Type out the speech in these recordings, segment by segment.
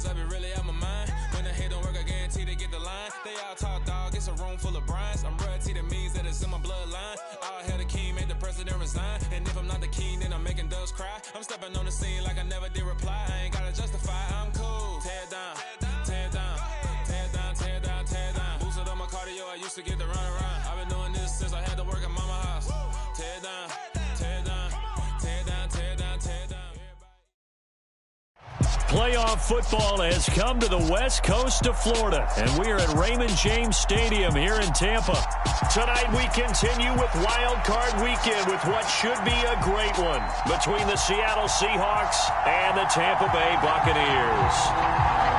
cause I be really out my mind. When the hate don't work, I guarantee they get the line. They all talk dog, it's a room full of Bryans. I'm royalty, that means that it's in my bloodline. All hell the king, made the president resign. And if I'm not the king, then I'm making doves cry. I'm stepping on the scene like I never did reply. I ain't gotta justify, I'm cool. Tear down, tear down, tear down, tear down, tear down. Boosted on my cardio, I used to get to run around. I've been doing this since I had to work at mama house. Tear down, tear down, tear down, tear down, tear down. Playoff football has come to the west coast of Florida, and we are at Raymond James Stadium here in Tampa. Tonight we continue with Wild Card Weekend with what should be a great one between the Seattle Seahawks and the Tampa Bay Buccaneers.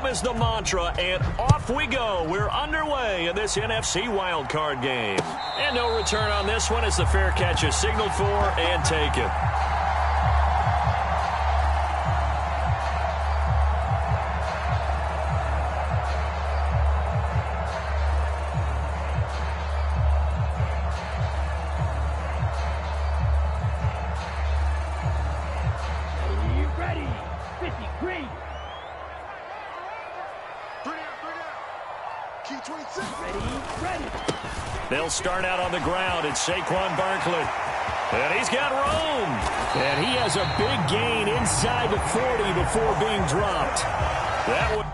Is the mantra, and off we go. We're underway in this NFC wildcard game. And no return on this one as the fair catch is signaled for and taken. They'll start out on the ground. It's Saquon Barkley. And he's got room. And he has a big gain inside the 40 before being dropped. That would...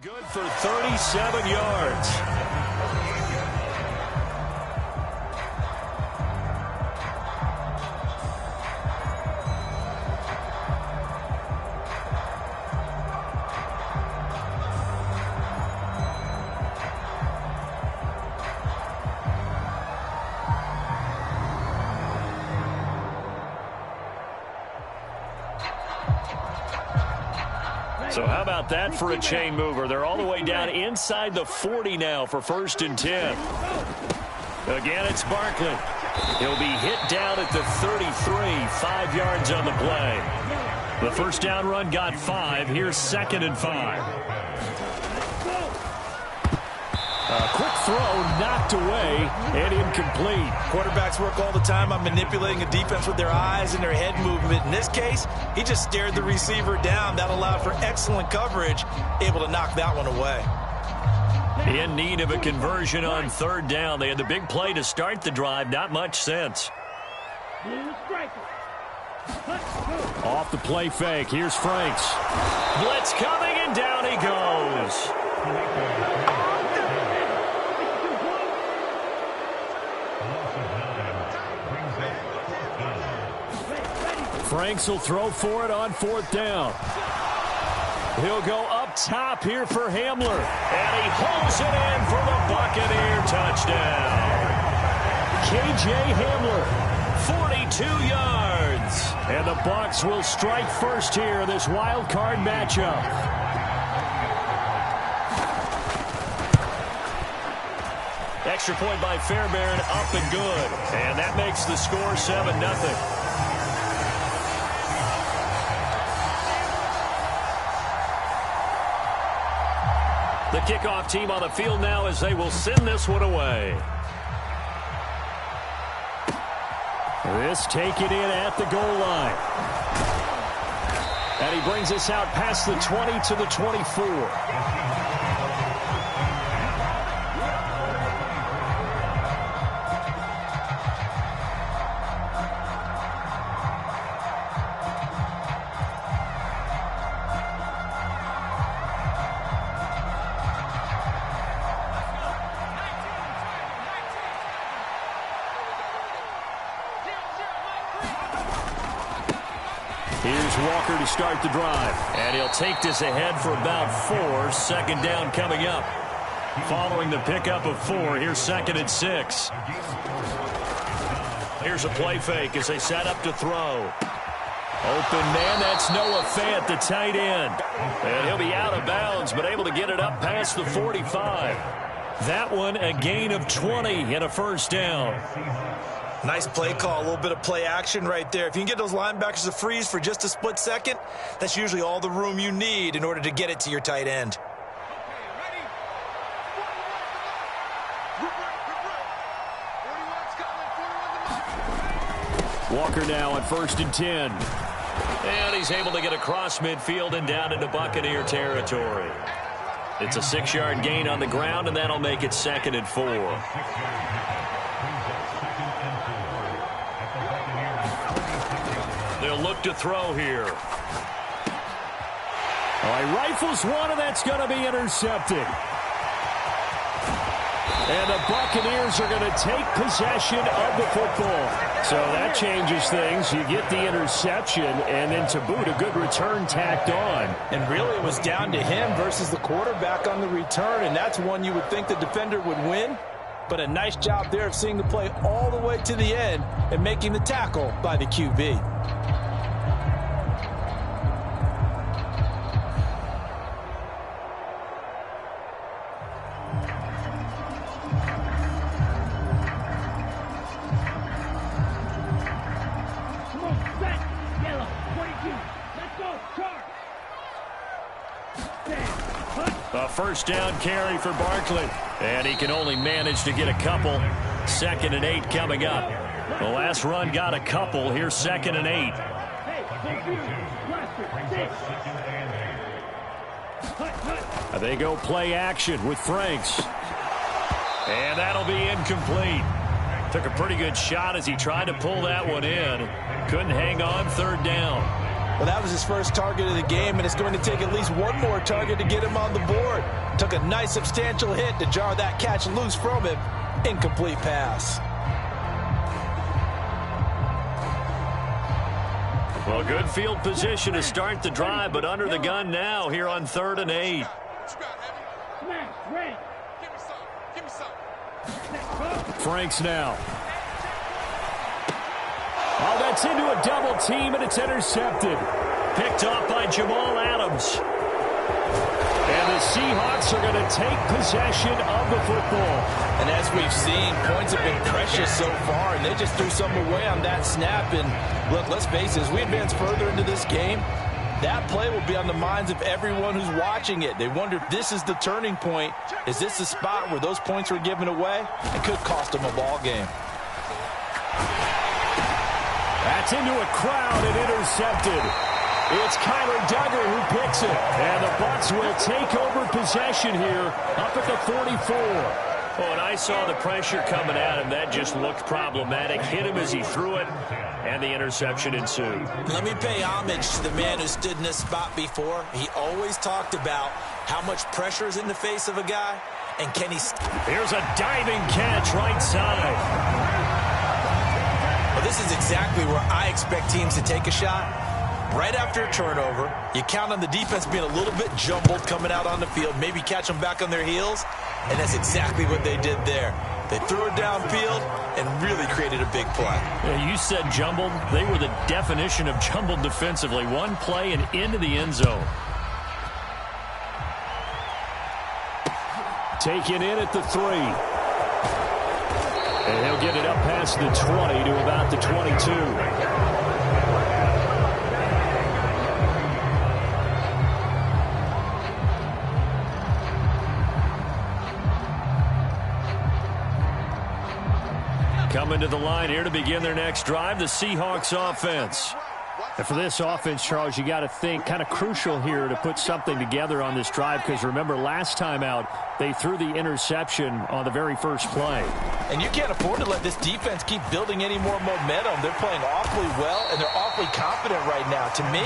Good for 37 yards. So how about that for a chain mover? They're all the way down inside the 40 now for 1st and 10. Again, it's Barkley. He'll be hit down at the 33, 5 yards on the play. The first down run got 5. Here's 2nd and 5. A quick throw knocked away and incomplete. Quarterbacks work all the time on manipulating a defense with their eyes and their head movement. In this case, he just stared the receiver down. That allowed for excellent coverage, able to knock that one away. In need of a conversion on 3rd down. They had the big play to start the drive. Not much sense. Off the play fake. Here's Franks. Blitz coming, and down he goes. Franks will throw for it on 4th down. He'll go up top here for Hamler. And he holds it in for the Buccaneer touchdown. K.J. Hamler, 42 yards. And the Bucs will strike first here in this wild card matchup. Extra point by Fairbairn, up and good. And that makes the score 7-0. The kickoff team on the field now as they will send this one away. This taken in at the goal line. And he brings us out past the 20 to the 24. Here's Walker to start the drive. And he'll take this ahead for about 4. Second down coming up. Following the pickup of 4, here's 2nd and 6. Here's a play fake as they set up to throw. Open man, that's Noah Fant, the tight end. And he'll be out of bounds, but able to get it up past the 45. That one a gain of 20 and a first down. Nice play call, a little bit of play action right there. If you can get those linebackers to freeze for just a split second, that's usually all the room you need in order to get it to your tight end. Walker now on 1st and 10. And he's able to get across midfield and down into Buccaneer territory. It's a 6-yard gain on the ground, and that'll make it 2nd and 4. They'll look to throw here. All right, rifles one, and that's going to be intercepted. And the Buccaneers are going to take possession of the football. So that changes things. You get the interception, and then to boot, a good return tacked on. And really, it was down to him versus the quarterback on the return, and that's one you would think the defender would win. But a nice job there of seeing the play all the way to the end and making the tackle by the QB. A first down carry for Barkley. And he can only manage to get a couple. 2nd and 8 coming up. The last run got a couple. Here's 2nd and 8. They go play action with Franks. And that'll be incomplete. Took a pretty good shot as he tried to pull that one in. Couldn't hang on. 3rd down. Well, that was his first target of the game, and it's going to take at least one more target to get him on the board. Took a nice substantial hit to jar that catch loose from him. Incomplete pass. Well, good field position to start the drive, but under the gun now here on 3rd and 8. Franks now. Oh, that's into a double team, and it's intercepted. Picked off by Jamal Adams. And the Seahawks are going to take possession of the football. And as we've seen, points have been precious so far, and they just threw some away on that snap. And look, let's face it, as we advance further into this game, that play will be on the minds of everyone who's watching it. They wonder if this is the turning point. Is this the spot where those points were given away? It could cost them a ball game. That's into a crowd and intercepted. It's Kyler Duggar who picks it. And the Bucs will take over possession here up at the 44. Oh, and I saw the pressure coming at him. That just looked problematic. Hit him as he threw it, and the interception ensued. Let me pay homage to the man who stood in this spot before. He always talked about how much pressure is in the face of a guy, and can he... Here's a diving catch right side. Well, this is exactly where I expect teams to take a shot. Right after a turnover, you count on the defense being a little bit jumbled coming out on the field, maybe catch them back on their heels, and that's exactly what they did there. They threw it downfield and really created a big play. Yeah, you said jumbled. They were the definition of jumbled defensively. One play and into the end zone. Taken in at the 3. And he'll get it up past the 20 to about the 22. Coming to the line here to begin their next drive, the Seahawks offense. And for this offense, Charles, you got to think kind of crucial here to put something together on this drive, because remember last time out they threw the interception on the very first play. And you can't afford to let this defense keep building any more momentum. They're playing awfully well, and they're awfully confident right now. To me,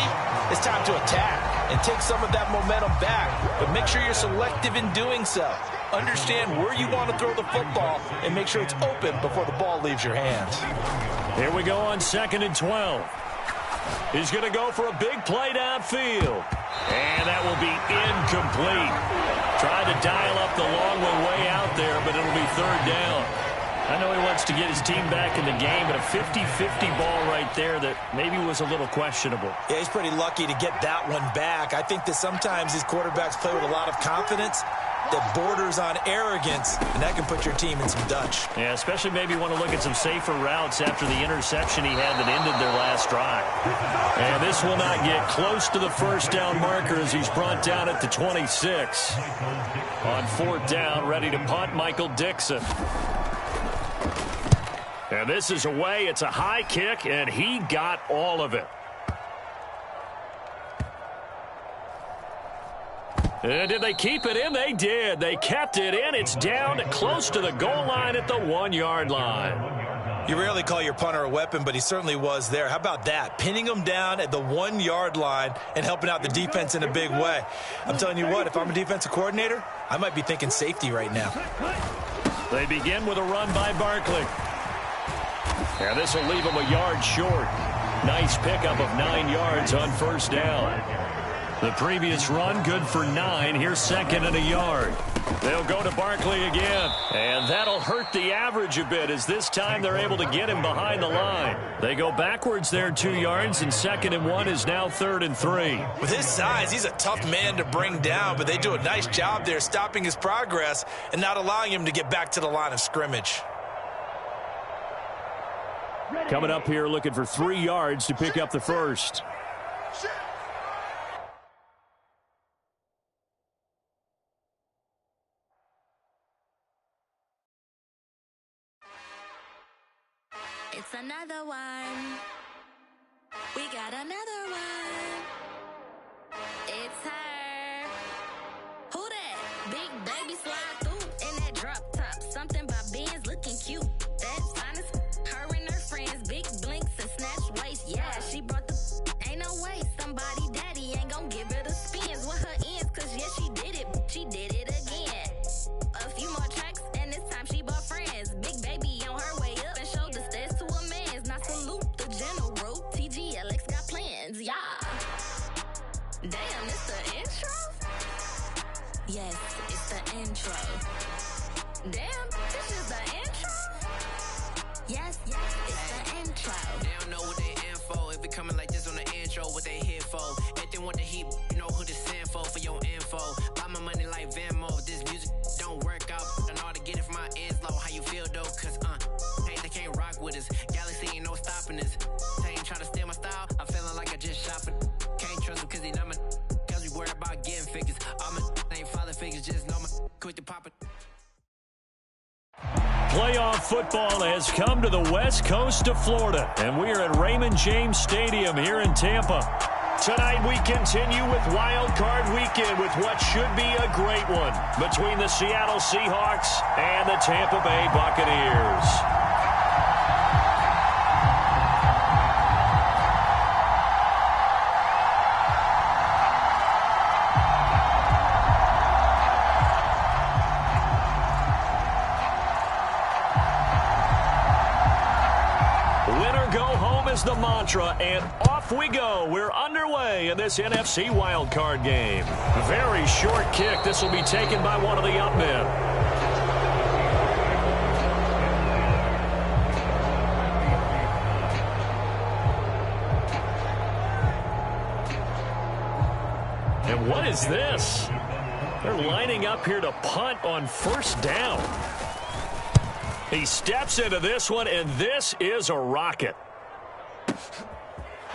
it's time to attack and take some of that momentum back, but make sure you're selective in doing so. Understand where you want to throw the football and make sure it's open before the ball leaves your hands. Here we go on 2nd and 12. He's going to go for a big play downfield. And that will be incomplete. Tried to dial up the long one way out there, but it'll be 3rd down. I know he wants to get his team back in the game, but a 50-50 ball right there that maybe was a little questionable. Yeah, he's pretty lucky to get that one back. I think that sometimes these quarterbacks play with a lot of confidence that borders on arrogance, and that can put your team in some Dutch. Yeah, especially maybe want to look at some safer routes after the interception he had that ended their last drive. And this will not get close to the 1st down marker as he's brought down at the 26. On 4th down, ready to punt, Michael Dixon. And this is away. It's a high kick, and he got all of it. Did they keep it in? They did. They kept it in. It's down close to the goal line at the 1-yard line. You rarely call your punter a weapon, but he certainly was there. How about that? Pinning him down at the 1-yard line and helping out the defense in a big way. I'm telling you what, if I'm a defensive coordinator, I might be thinking safety right now. They begin with a run by Barkley. And this will leave him a yard short. Nice pickup of 9 yards on 1st down. The previous run, good for 9. Here's 2nd and a yard. They'll go to Barkley again. And that'll hurt the average a bit, as this time they're able to get him behind the line. They go backwards there 2 yards, and 2nd and 1 is now 3rd and 3. With his size, he's a tough man to bring down, but they do a nice job there stopping his progress and not allowing him to get back to the line of scrimmage. Coming up here looking for 3 yards to pick up the first. It's another one. We got another one. It's her. Who that? Big baby slide through in that drop top. Something by Benz looking cute. That's honest. Her and her friends, big blinks and snatch waist. Yeah, she brought the ain't no way. Somebody daddy ain't gonna give her the spins with her ends. Cause yeah, she did it. She did it again. A few more tracks and this time she bought friends. Big baby on her way up and showed the stairs to a man's. Now salute the general. TGLX got plans, yeah. Damn, it's the intro? Yes, it's the intro. Damn, this is the intro? Yes, it's the intro. They don't know what they in for. If it coming like this on the intro, what they here for? If they want the heat, you know who to send for your info. Buy my money like Venmo. If this music don't work out, I know how to get it from my ends low. How you feel though? Cause hey, they can't rock with us. Galaxy ain't no stopping us. They ain't trying to steal my style. I'm feeling like I just shot for. Can't trust them cause they not my. Cause we worried about getting figures. All my ain't father figures, just know my quick to pop it. Playoff football has come to the west coast of Florida, and we are at Raymond James Stadium here in Tampa. Tonight we continue with Wild Card Weekend with what should be a great one between the Seattle Seahawks and the Tampa Bay Buccaneers. Is the mantra, and off we go. We're underway in this NFC wildcard game. Very short kick. This will be taken by one of the up men. And what is this? They're lining up here to punt on 1st down. He steps into this one, and this is a rocket.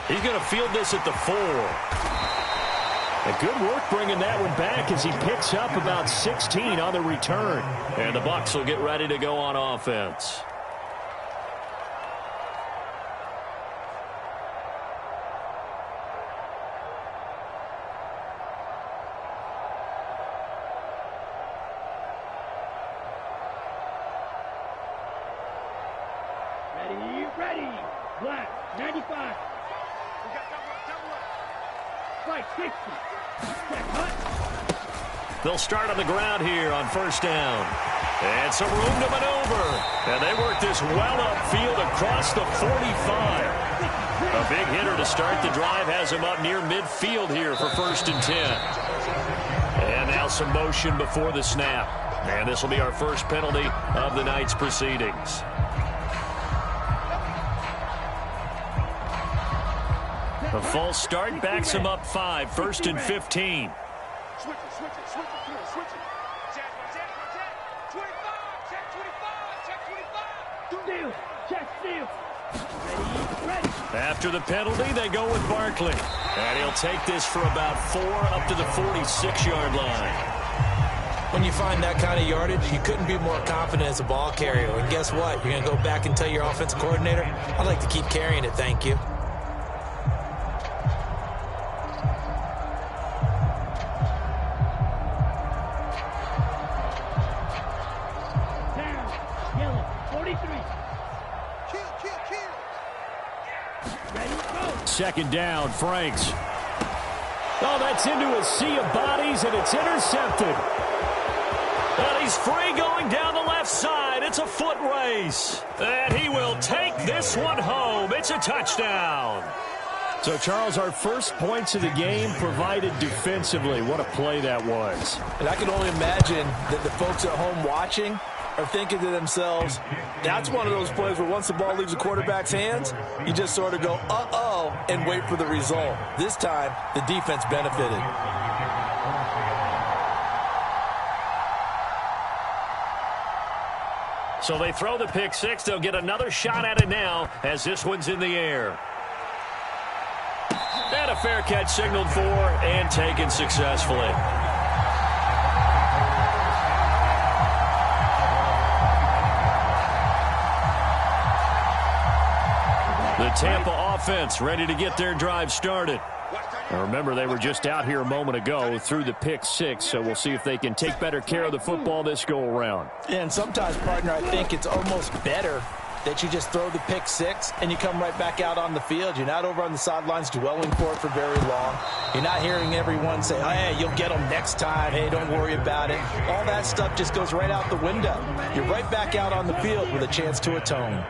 He's going to field this at the 4. A good work bringing that one back as he picks up about 16 on the return. And the Bucs will get ready to go on offense. Ready. Black. 95. Right, 60. Check, hut. They'll start on the ground here on first down. And some room to maneuver. And they work this well upfield across the 45. A big hitter to start the drive has him up near midfield here for 1st and 10. And now some motion before the snap. And this will be our first penalty of the night's proceedings. A false start backs him up 5, 1st and 15. Switch it. Check 25. Check 25. Ready. After the penalty, they go with Barkley. And he'll take this for about 4 up to the 46-yard line. When you find that kind of yardage, you couldn't be more confident as a ball carrier. And guess what? You're going to go back and tell your offensive coordinator, I'd like to keep carrying it, thank you. Down. Yellow. 43. Kill. Ready, go. 2nd down, Franks. Oh, that's into a sea of bodies, and it's intercepted. And he's free going down the left side. It's a foot race. And he will take this one home. It's a touchdown. So, Charles, our first points of the game provided defensively. What a play that was. And I can only imagine that the folks at home watching are thinking to themselves, that's one of those plays where once the ball leaves the quarterback's hands, you just sort of go, uh-oh, and wait for the result. This time, the defense benefited. So they throw the pick six. They'll get another shot at it now as this one's in the air. And a fair catch signaled for and taken successfully. The Tampa offense ready to get their drive started. Now remember, they were just out here a moment ago through the pick six, so we'll see if they can take better care of the football this go-around. And sometimes, partner, I think it's almost better that you just throw the pick six and you come right back out on the field. You're not over on the sidelines dwelling for it for very long. You're not hearing everyone say, oh, hey, you'll get them next time. Hey, don't worry about it. All that stuff just goes right out the window. You're right back out on the field with a chance to atone.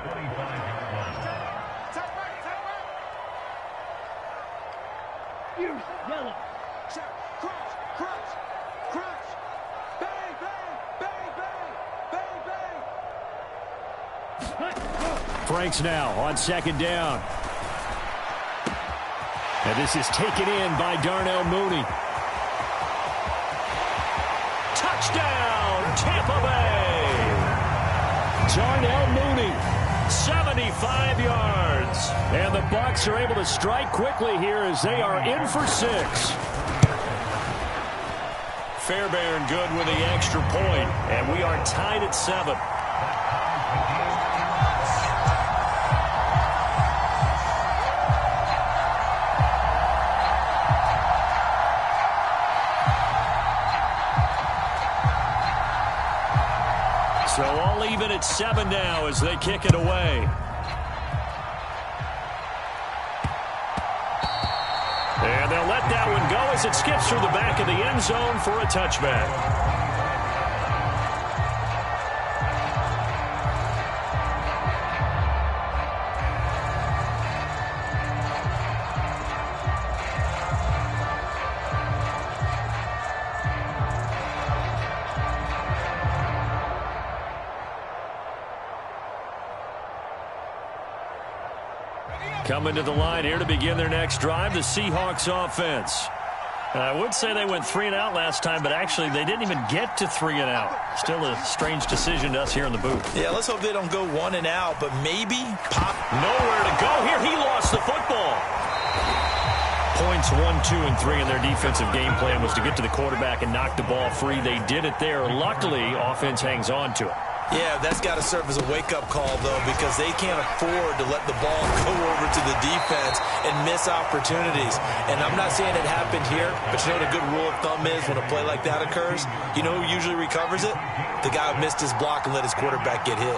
Yellow. Check. Crunch. Bang. Franks now on 2nd down. And this is taken in by Darnell Mooney. Touchdown, Tampa Bay! Darnell Mooney, 75 yards. And the Bucs are able to strike quickly here as they are in for 6. Fairbairn good with the extra point, and we are tied at 7. So all even at 7 now as they kick it away. And they'll let that one go as it skips through the back of the end zone for a touchback. Coming to the line here to begin their next drive, the Seahawks offense. I would say they went 3 and out last time, but actually they didn't even get to 3 and out. Still a strange decision to us here in the booth. Yeah, let's hope they don't go 1 and out, but maybe pop. Nowhere to go here. He lost the football. Points 1, 2, and 3 in their defensive game plan was to get to the quarterback and knock the ball free. They did it there. Luckily, offense hangs on to it. Yeah, that's got to serve as a wake-up call, though, because they can't afford to let the ball go over to the defense and miss opportunities. And I'm not saying it happened here, but you know what a good rule of thumb is when a play like that occurs? You know who usually recovers it? The guy who missed his block and let his quarterback get hit.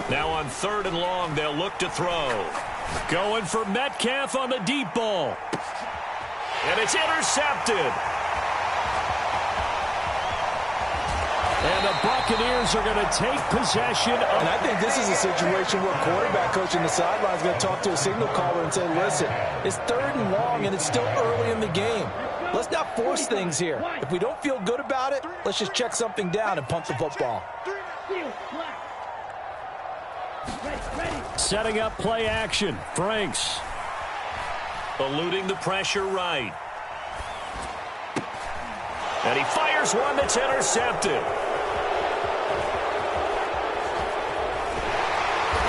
Now on 3rd and long, they'll look to throw. Going for Metcalf on the deep ball. And it's intercepted. And the Buccaneers are going to take possession. And I think this is a situation where quarterback coach in the sideline is going to talk to a signal caller and say, listen, it's 3rd and long and it's still early in the game. Let's not force things here. If we don't feel good about it, let's just check something down and punt the football. Setting up play action. Franks eluding the pressure right. And he fires one that's intercepted.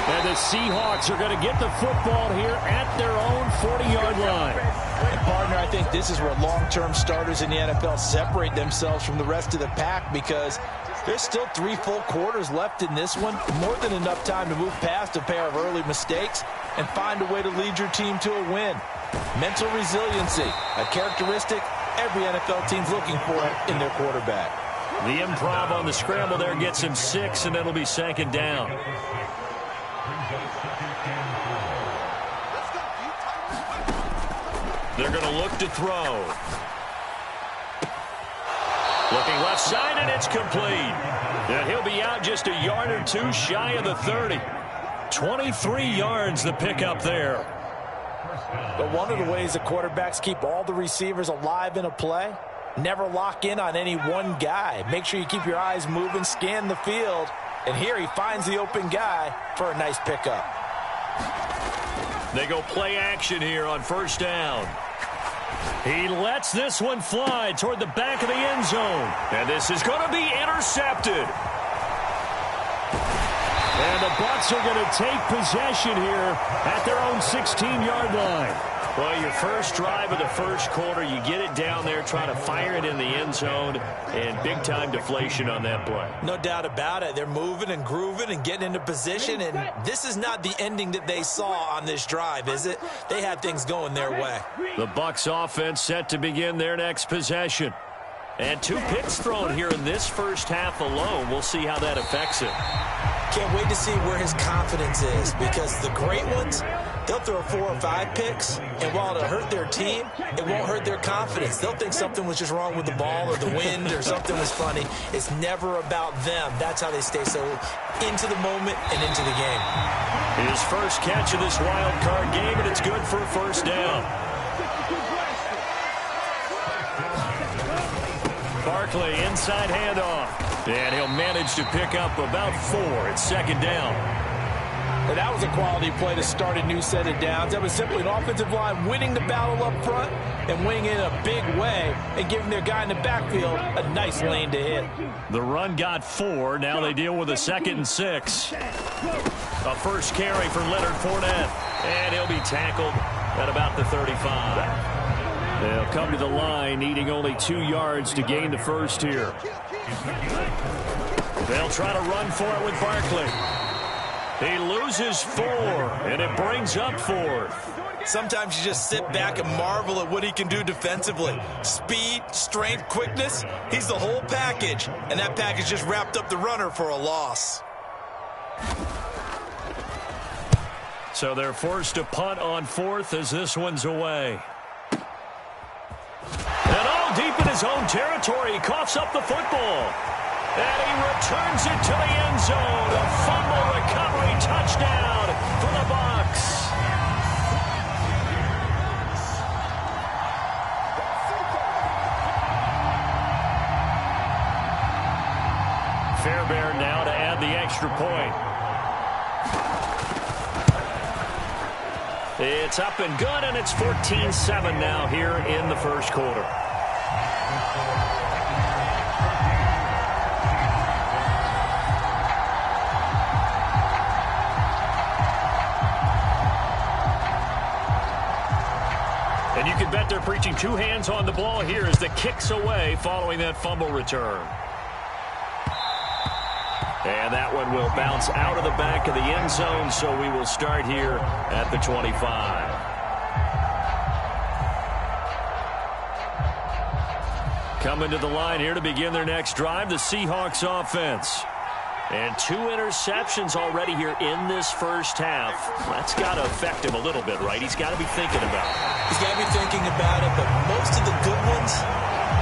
And the Seahawks are going to get the football here at their own 40-yard line. And partner, I think this is where long-term starters in the NFL separate themselves from the rest of the pack, because there's still 3 full quarters left in this one. More than enough time to move past a pair of early mistakes and find a way to lead your team to a win. Mental resiliency, a characteristic every NFL team's looking for in their quarterback. The improv on the scramble there gets him 6, and it'll be 2nd down. They're going to look to throw. Looking left side, and it's complete. And he'll be out just a yard or 2 shy of the 30. 23 yards the pickup there. But one of the ways the quarterbacks keep all the receivers alive in a play, never lock in on any one guy. Make sure you keep your eyes moving, scan the field. And here he finds the open guy for a nice pickup. They go play action here on 1st down. He lets this one fly toward the back of the end zone. And this is going to be intercepted. And the Bucs are going to take possession here at their own 16-yard line. Well, your first drive of the first quarter, you get it down there, trying to fire it in the end zone, and big-time deflation on that play. No doubt about it. They're moving and grooving and getting into position, and this is not the ending that they saw on this drive, is it? They had things going their way. The Bucs offense set to begin their next possession. And 2 picks thrown here in this first half alone. We'll see how that affects it. Can't wait to see where his confidence is, because the great ones, they'll throw 4 or 5 picks, and while it'll hurt their team, it won't hurt their confidence. They'll think something was just wrong with the ball or the wind or something was funny. It's never about them. That's how they stay so into the moment and into the game. His first catch of this wild card game, and it's good for a 1st down. Barkley, inside handoff. And he'll manage to pick up about 4 at 2nd down. And that was a quality play to start a new set of downs. That was simply an offensive line winning the battle up front and winning in a big way and giving their guy in the backfield a nice lane to hit. The run got 4. Now they deal with a 2nd and 6. A first carry for Leonard Fournette. And he'll be tackled at about the 35. They'll come to the line, needing only 2 yards to gain the first here. They'll try to run for it with Barkley. He loses 4, and it brings up 4th. Sometimes you just sit back and marvel at what he can do defensively. Speed, strength, quickness, he's the whole package. And that package just wrapped up the runner for a loss. So they're forced to punt on 4th as this one's away. And all deep in his own territory, he coughs up the football. And he returns it to the end zone. A fumble recovery touchdown for the Bucs. Fairbairn now to add the extra point. It's up and good, and it's 14-7 now here in the first quarter. And you can bet they're preaching 2 hands on the ball here as the kick's away following that fumble return. And that one will bounce out of the back of the end zone, so we will start here at the 25. Coming to the line here to begin their next drive, the Seahawks offense. And 2 interceptions already here in this first half. That's got to affect him a little bit, right? He's got to be thinking about it. He's got to be thinking about it, but most of the good ones,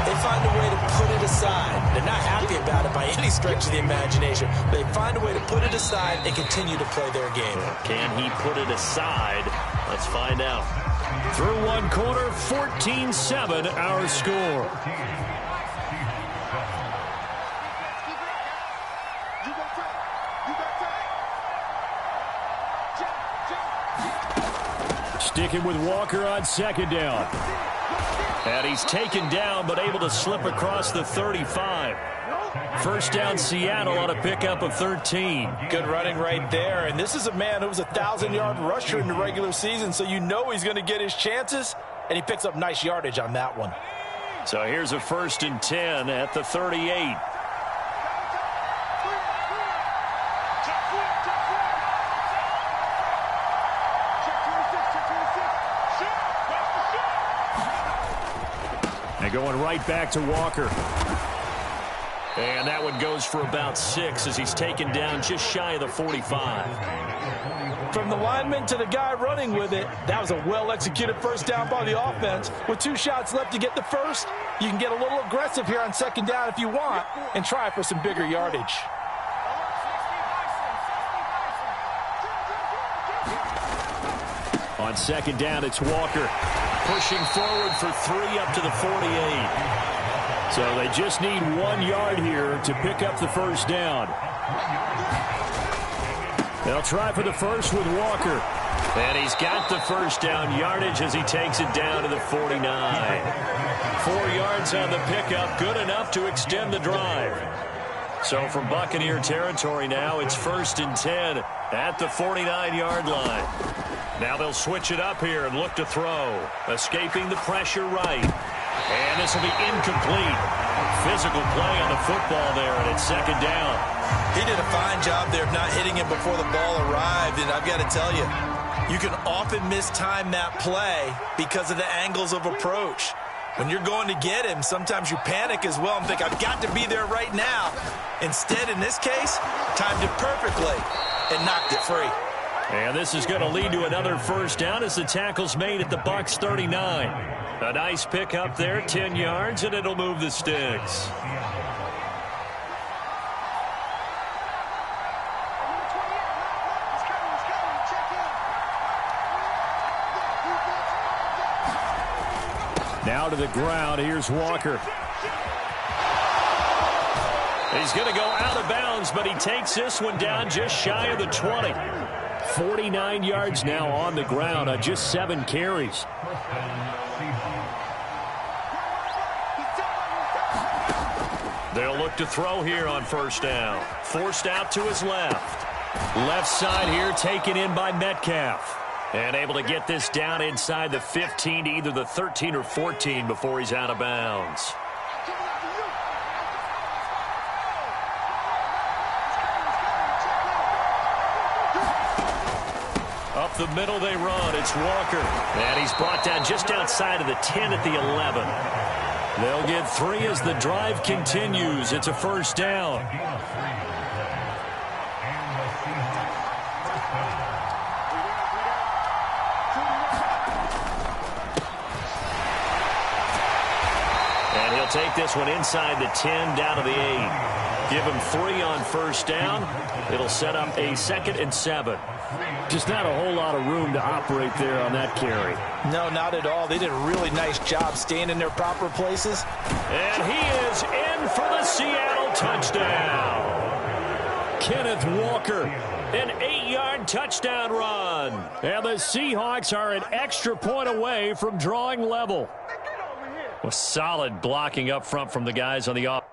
they find a way to put it aside. They're not happy about it by any stretch of the imagination. They find a way to put it aside and continue to play their game. Can he put it aside? Let's find out. Through one quarter, 14-7 our score. Sticking with Walker on second down. And he's taken down, but able to slip across the 35. First down, Seattle on a pickup of 13. Good running right there. And this is a man who was a 1,000-yard rusher in the regular season, so you know he's going to get his chances, and he picks up nice yardage on that one. So here's a 1st and 10 at the 38. And going right back to Walker. And that one goes for about 6 as he's taken down just shy of the 45. From the lineman to the guy running with it, that was a well-executed first down by the offense. With 2 shots left to get the first, you can get a little aggressive here on second down if you want and try for some bigger yardage. On second down, it's Walker pushing forward for 3 up to the 48. So they just need 1 yard here to pick up the first down. They'll try for the first with Walker. And he's got the first down yardage as he takes it down to the 49. 4 yards on the pickup, good enough to extend the drive. So from Buccaneer territory now, it's 1st and 10 at the 49-yard line. Now they'll switch it up here and look to throw. Escaping the pressure right. And this will be incomplete. Physical play on the football there, and it's second down. He did a fine job there of not hitting him before the ball arrived, and I've got to tell you, you can often mistime that play because of the angles of approach. When you're going to get him, sometimes you panic as well and think, I've got to be there right now. Instead, in this case, timed it perfectly and knocked it free. And this is going to lead to another first down as the tackle's made at the Bucs 39. A nice pick up there, 10 yards, and it'll move the sticks. Now to the ground. Here's Walker. He's going to go out of bounds, but he takes this one down just shy of the 20. 49 yards now on the ground on just 7 carries. They'll look to throw here on first down. Forced out to his left. Left side here taken in by Metcalf. And able to get this down inside the 15 to either the 13 or 14 before he's out of bounds. Up the middle they run. It's Walker. And he's brought down just outside of the 10 at the 11. They'll get 3 as the drive continues. It's a first down. And he'll take this one inside the 10 down to the 8. Give him 3 on first down. It'll set up a 2nd and 7. Just not a whole lot of room to operate there on that carry. No, not at all. They did a really nice job staying in their proper places. And he is in for the Seattle touchdown. Kenneth Walker, an 8-yard touchdown run. And the Seahawks are an extra point away from drawing level. With solid blocking up front from the guys on the offense.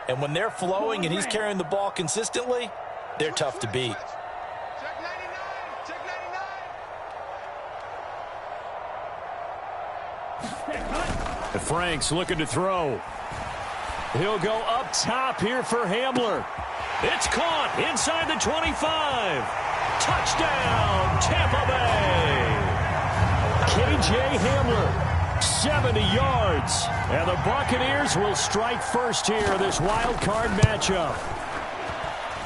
And when they're flowing and he's carrying the ball consistently, they're tough to beat. Check 99. Check 99. Frank's looking to throw. He'll go up top here for Hamler. It's caught inside the 25. Touchdown, Tampa Bay. KJ Hamler, 70 yards. And the Buccaneers will strike first here, this wild card matchup.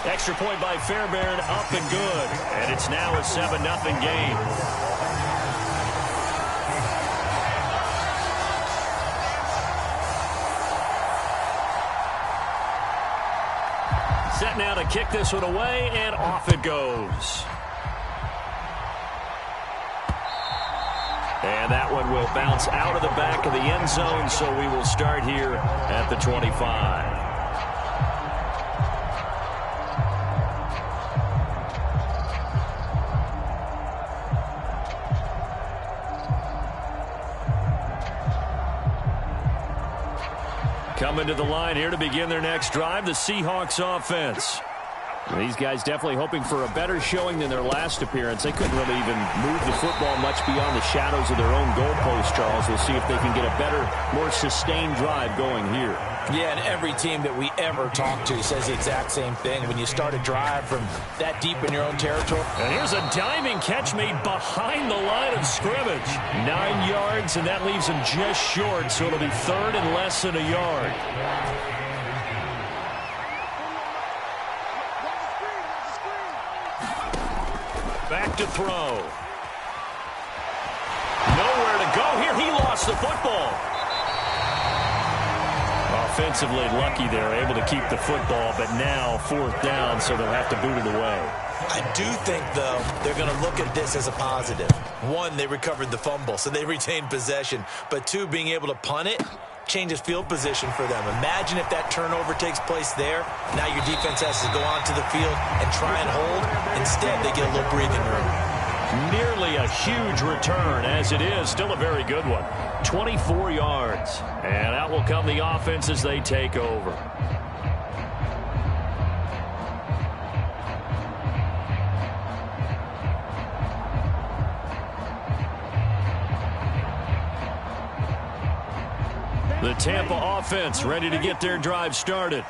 Extra point by Fairbairn, up and good. And it's now a 7-0 game. Set now to kick this one away, and off it goes. And that one will bounce out of the back of the end zone, so we will start here at the 25. Coming to the line here to begin their next drive, the Seahawks offense. These guys definitely hoping for a better showing than their last appearance. They couldn't really even move the football much beyond the shadows of their own goalpost, Charles. We'll see if they can get a better, more sustained drive going here. Yeah, and every team that we ever talk to says the exact same thing. When you start a drive from that deep in your own territory. And here's a diving catch made behind the line of scrimmage. 9 yards, and that leaves them just short, so it'll be third and less than a yard. Back to throw. Nowhere to go here. He lost the football. Offensively lucky they're able to keep the football, but now fourth down, so they'll have to boot it away. I do think, though, they're going to look at this as a positive. One, they recovered the fumble, so they retained possession. But two, being able to punt it changes field position for them. Imagine if that turnover takes place there. Now your defense has to go onto the field and try and hold. Instead, they get a little breathing room. Nearly a huge return, as it is. Still a very good one. 24 yards. And out will come the offense as they take over. The Tampa offense ready to get their drive started.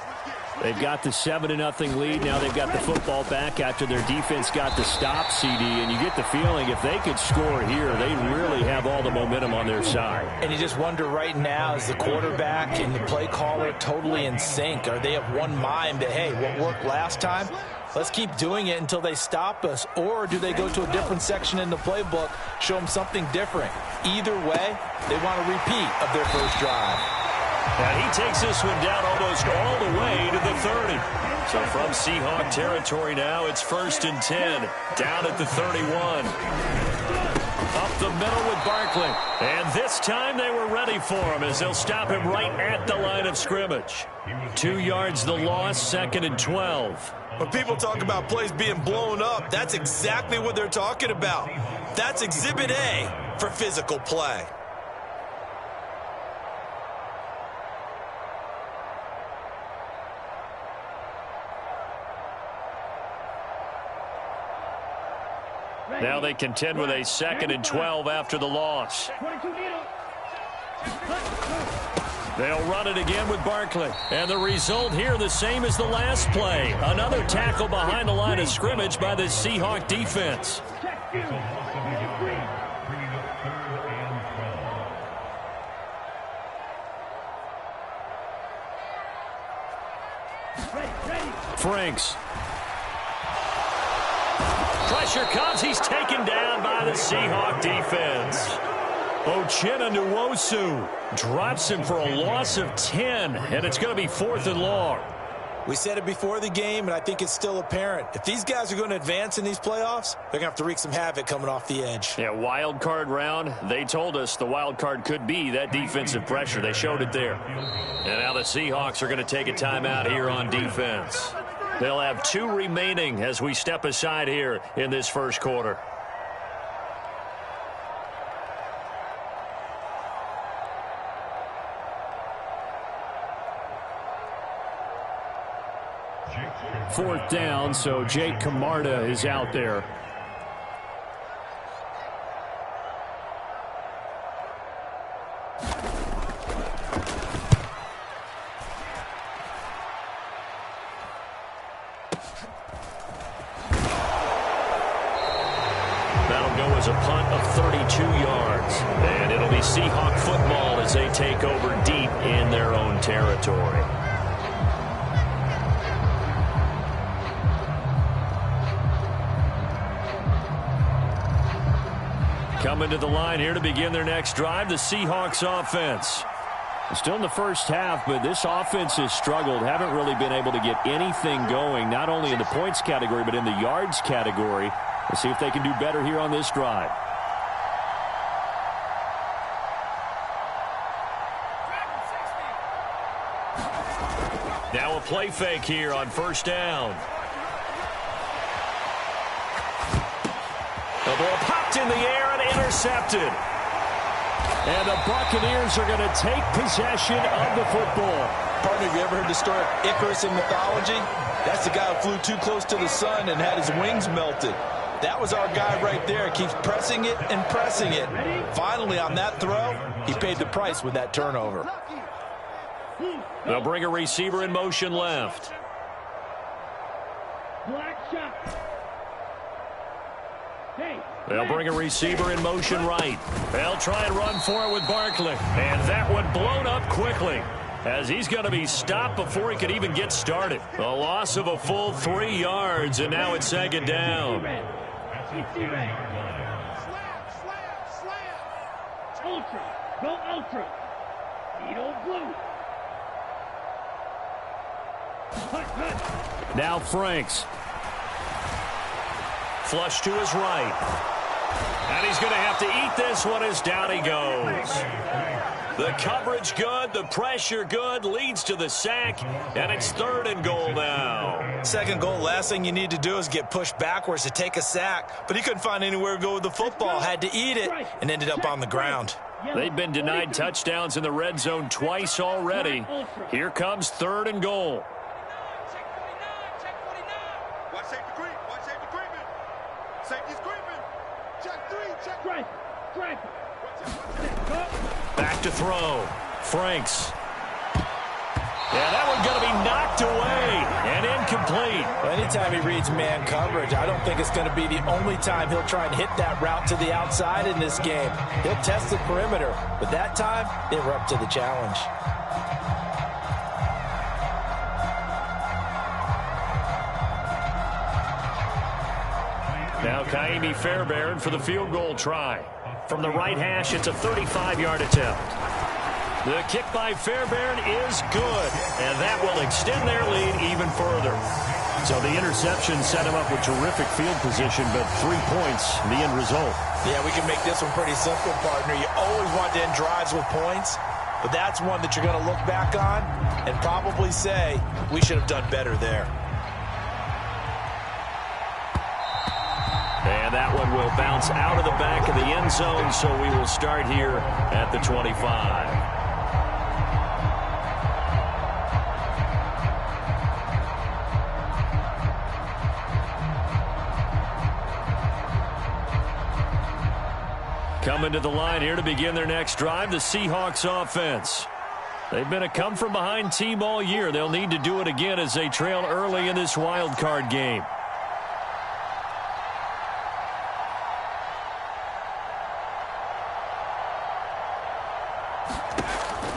They've got the 7-0 lead. Now they've got the football back after their defense got the stop, CD. And you get the feeling if they could score here, they really have all the momentum on their side. And you just wonder right now, is the quarterback and the play caller totally in sync? Are they of one mind that, hey, what worked last time? Let's keep doing it until they stop us. Or do they go to a different section in the playbook, show them something different? Either way, they want a repeat of their first drive. And he takes this one down almost all the way to the 30. So from Seahawk territory now, it's 1st and 10. Down at the 31. Up the middle with Barkley. And this time they were ready for him as they'll stop him right at the line of scrimmage. 2 yards the loss, 2nd and 12. When people talk about plays being blown up, that's exactly what they're talking about. That's Exhibit A for physical play. Now they contend with a 2nd and 12 after the loss. They'll run it again with Barkley. And the result here the same as the last play. Another tackle behind the line of scrimmage by the Seahawk defense. Franks. Pressure comes. He's taken down by the Seahawk defense. Uchenna Nwosu drops him for a loss of 10, and it's going to be 4th and long. We said it before the game, and I think it's still apparent. If these guys are going to advance in these playoffs, they're going to have to wreak some havoc coming off the edge. Yeah, wild card round. They told us the wild card could be that defensive pressure. They showed it there. And now the Seahawks are going to take a timeout here on defense. They'll have 2 remaining as we step aside here in this first quarter. 4th down, so Jake Camarda is out there. That'll go as a punt of 32 yards. And it'll be Seahawk football as they take over deep in their own territory. Coming to the line here to begin their next drive, the Seahawks offense. Still in the first half, but this offense has struggled. Haven't really been able to get anything going, not only in the points category, but in the yards category. Let's see if they can do better here on this drive. Now a play fake here on 1st down. The ball popped in the air and intercepted. And the Buccaneers are going to take possession of the football. Partner, have you ever heard the story of Icarus in mythology? That's the guy who flew too close to the sun and had his wings melted. That was our guy right there. Keeps pressing it and pressing it. Finally, on that throw, he paid the price with that turnover. They'll bring a receiver in motion left. Black shot. They'll bring a receiver in motion right. They'll try and run for it with Barkley. And that one blown up quickly, as he's going to be stopped before he could even get started. A loss of a full 3 yards, and now it's 2nd down. Ultra. Go ultra. Needle blue. Now Franks. Flush to his right. And he's going to have to eat this one as down he goes. The coverage good, the pressure good, leads to the sack, and it's 3rd and goal now. 2nd goal, last thing you need to do is get pushed backwards to take a sack. But he couldn't find anywhere to go with the football, had to eat it, and ended up on the ground. They've been denied touchdowns in the red zone twice already. Here comes 3rd and goal. Watch safety creep. Watch safety creeping. Safety's creeping. Check 3. Check. Strike. Back to throw. Franks. Yeah, that one's going to be knocked away and incomplete. Well, anytime he reads man coverage, I don't think it's going to be the only time he'll try and hit that route to the outside in this game. He'll test the perimeter, but that time they were up to the challenge. Now Kaimi Fairbairn for the field goal try. From the right hash, it's a 35-yard attempt. The kick by Fairbairn is good, and that will extend their lead even further. So the interception set him up with terrific field position, but 3 points, the end result. Yeah, we can make this one pretty simple, partner. You always want to end drives with points, but that's one that you're going to look back on and probably say, we should have done better there. And that one will bounce out of the back of the end zone, so we will start here at the 25. Coming to the line here to begin their next drive, the Seahawks offense. They've been a come-from-behind team all year. They'll need to do it again as they trail early in this wild card game.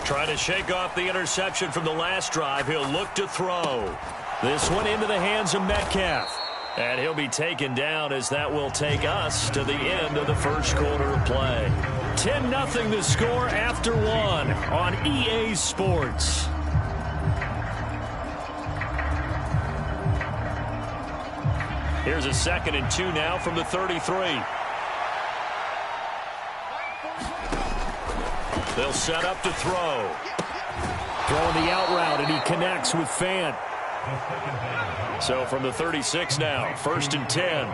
Trying to shake off the interception from the last drive. He'll look to throw. This one into the hands of Metcalf. And he'll be taken down as that will take us to the end of the first quarter of play. 10-0 the score after 1 on EA Sports. Here's a 2nd and 2 now from the 33. They'll set up to throw. Throwing the out route, and he connects with Fant. So from the 36 now, 1st and 10.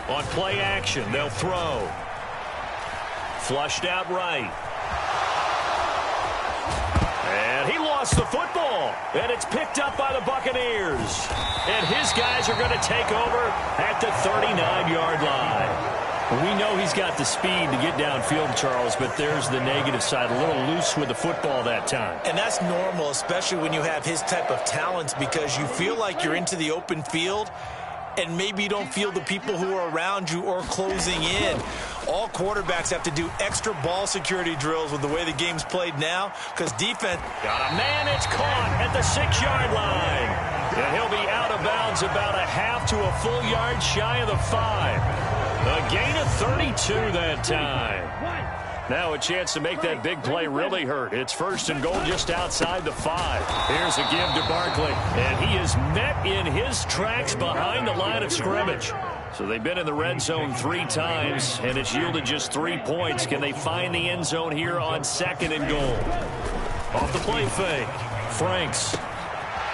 On play action, they'll throw. Flushed out right. And he lost lost the football, and it's picked up by the Buccaneers. And his guys are going to take over at the 39-yard line. We know he's got the speed to get downfield, Charles, but there's the negative side. A little loose with the football that time. And that's normal, especially when you have his type of talents, because you feel like you're into the open field, and maybe you don't feel the people who are around you or closing in. All quarterbacks have to do extra ball security drills with the way the game's played now, because defense... Got a man, it's caught at the 6-yard line. And he'll be out of bounds about a half to a full yard shy of the 5. A gain of 32 that time. Now a chance to make that big play really hurt. It's 1st and goal just outside the 5. Here's a give to Barkley, and he is met in his tracks behind the line of scrimmage. So they've been in the red zone 3 times, and it's yielded just 3 points. Can they find the end zone here on 2nd and goal? Off the play fake, Franks.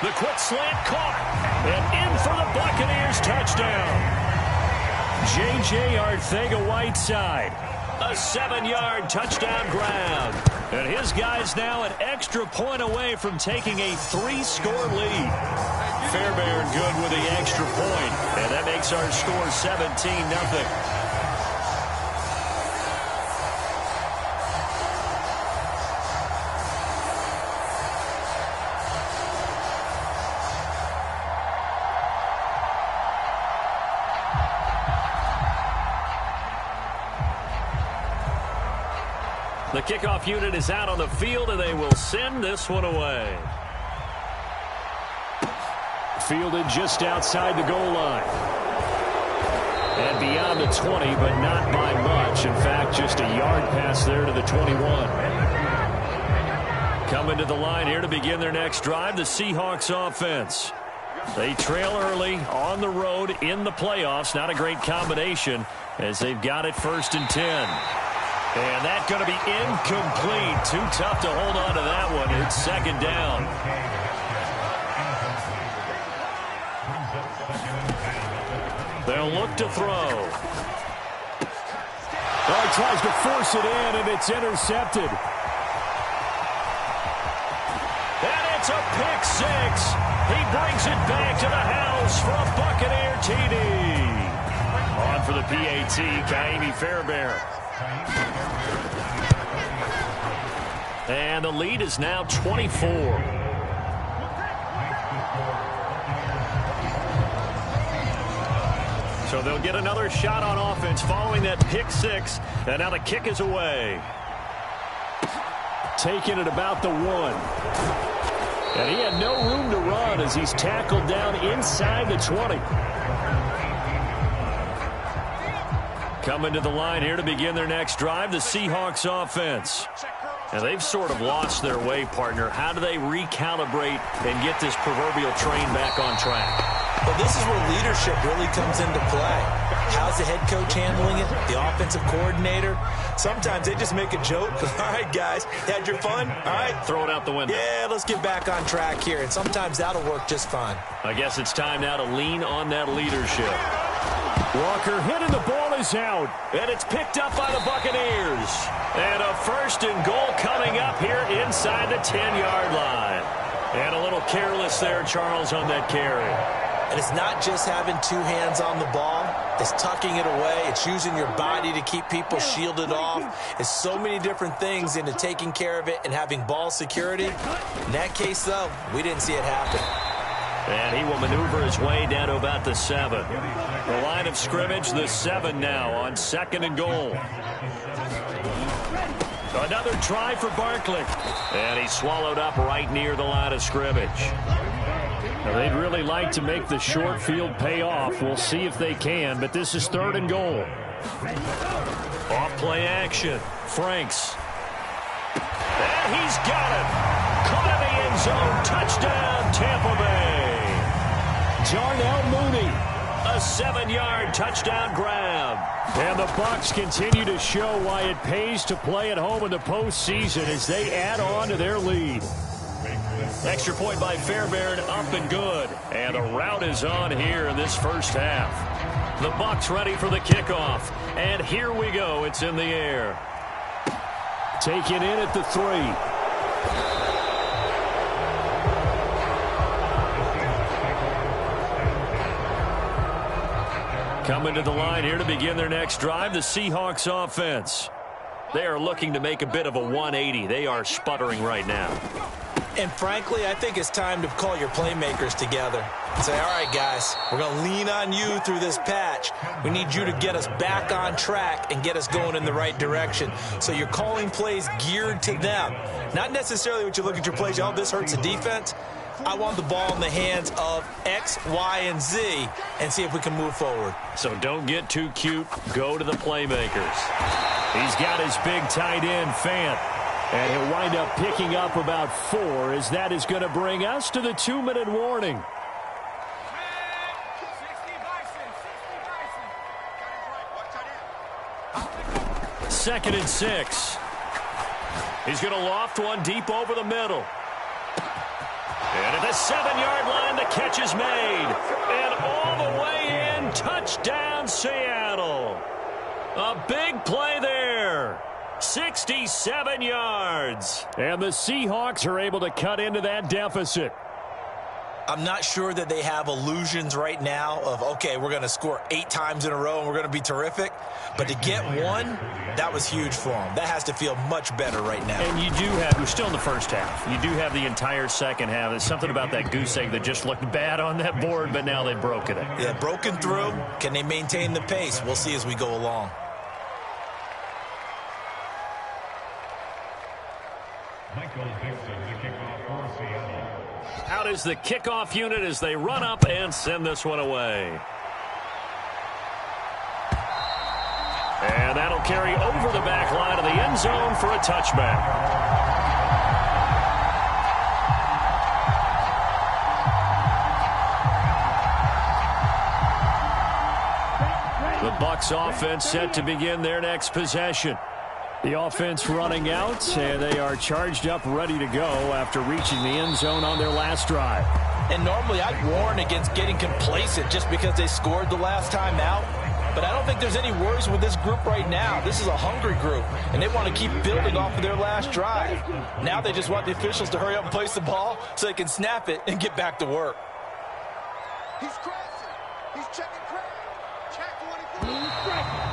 The quick slant caught, and in for the Buccaneers touchdown. J.J. Arcega-Whiteside, a 7-yard touchdown grab. And his guys now an extra point away from taking a 3-score lead. Fairbairn good with the extra point, and that makes our score 17-0. The kickoff unit is out on the field, and they will send this one away. Fielded just outside the goal line. And beyond the 20, but not by much. In fact, just a yard pass there to the 21. Coming to the line here to begin their next drive, the Seahawks offense. They trail early on the road in the playoffs. Not a great combination as they've got it 1st and 10. And that's going to be incomplete. Too tough to hold on to that one. It's 2nd down. They'll look to throw. Oh, he tries to force it in, and it's intercepted. And it's a pick 6. He brings it back to the house for a Buccaneer TD. On for the PAT, Kaimi Fairbairn. And the lead is now 24. So they'll get another shot on offense following that pick 6. And now the kick is away. Taking it about the 1. And he had no room to run as he's tackled down inside the 20. Coming to the line here to begin their next drive, the Seahawks offense. And they've sort of lost their way, partner. How do they recalibrate and get this proverbial train back on track? Well, this is where leadership really comes into play. How's the head coach handling it? The offensive coordinator? Sometimes they just make a joke. All right, guys, had your fun? All right. Throw it out the window. Yeah, let's get back on track here. And sometimes that'll work just fine. I guess it's time now to lean on that leadership. Walker hit and the ball is out. And it's picked up by the Buccaneers. And a 1st and goal coming up here inside the 10-yard line. And a little careless there, Charles, on that carry. And it's not just having 2 hands on the ball. It's tucking it away. It's using your body to keep people shielded off. It's so many different things into taking care of it and having ball security. In that case, though, we didn't see it happen. And he will maneuver his way down to about the 7. The line of scrimmage, the 7 now on 2nd and goal. Another try for Barkley. And he's swallowed up right near the line of scrimmage. Now, they'd really like to make the short field pay off. We'll see if they can, but this is 3rd and goal. Off play action. Franks. And he's got it. Caught in the end zone. Touchdown, Tampa Bay. Darnell Mooney, a 7-yard touchdown grab. And the Bucs continue to show why it pays to play at home in the postseason as they add on to their lead. Extra point by Fairbairn, up and good. And the route is on here in this first half. The Bucs ready for the kickoff. And here we go. It's in the air. Taken in at the 3. Coming to the line here to begin their next drive, the Seahawks offense. They are looking to make a bit of a 180. They are sputtering right now. And frankly, I think it's time to call your playmakers together and say, all right, guys, we're going to lean on you through this patch. We need you to get us back on track and get us going in the right direction. So you're calling plays geared to them. Not necessarily what you look at your plays, oh, this hurts the defense. I want the ball in the hands of X, Y, and Z and see if we can move forward. So don't get too cute. Go to the playmakers. He's got his big tight end, Fant. And he'll wind up picking up about 4 as that is going to bring us to the 2-minute warning. Second and 6. He's going to loft one deep over the middle. And at the 7-yard line, the catch is made. And all the way in, touchdown Seattle. A big play there. 67 yards. And the Seahawks are able to cut into that deficit. I'm not sure that they have illusions right now of, okay, we're going to score 8 times in a row and we're going to be terrific. But to get one, that was huge for them. That has to feel much better right now. And you do have, we're still in the first half. You do have the entire second half. There's something about that goose egg that just looked bad on that board, but now they've broken it. Yeah, broken through. Can they maintain the pace? We'll see as we go along. Out is the kickoff unit as they run up and send this one away. And that'll carry over the back line of the end zone for a touchback. The Bucs offense set to begin their next possession. The offense running out, and they are charged up, ready to go after reaching the end zone on their last drive. And normally I'd warn against getting complacent just because they scored the last time out. But I don't think there's any worries with this group right now. This is a hungry group, and they want to keep building off of their last drive. Now they just want the officials to hurry up and place the ball so they can snap it and get back to work. He's crashing. He's checking crash. Check 24.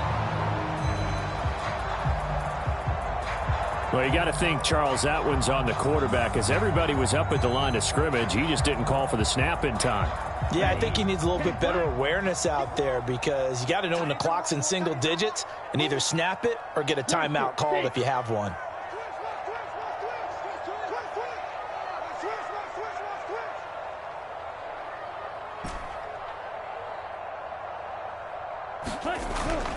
Well, you got to think, Charles, that one's on the quarterback as everybody was up at the line of scrimmage. He just didn't call for the snap in time. Yeah, I think he needs a little bit better awareness out there because you got to know when the clock's in single digits and either snap it or get a timeout called if you have one.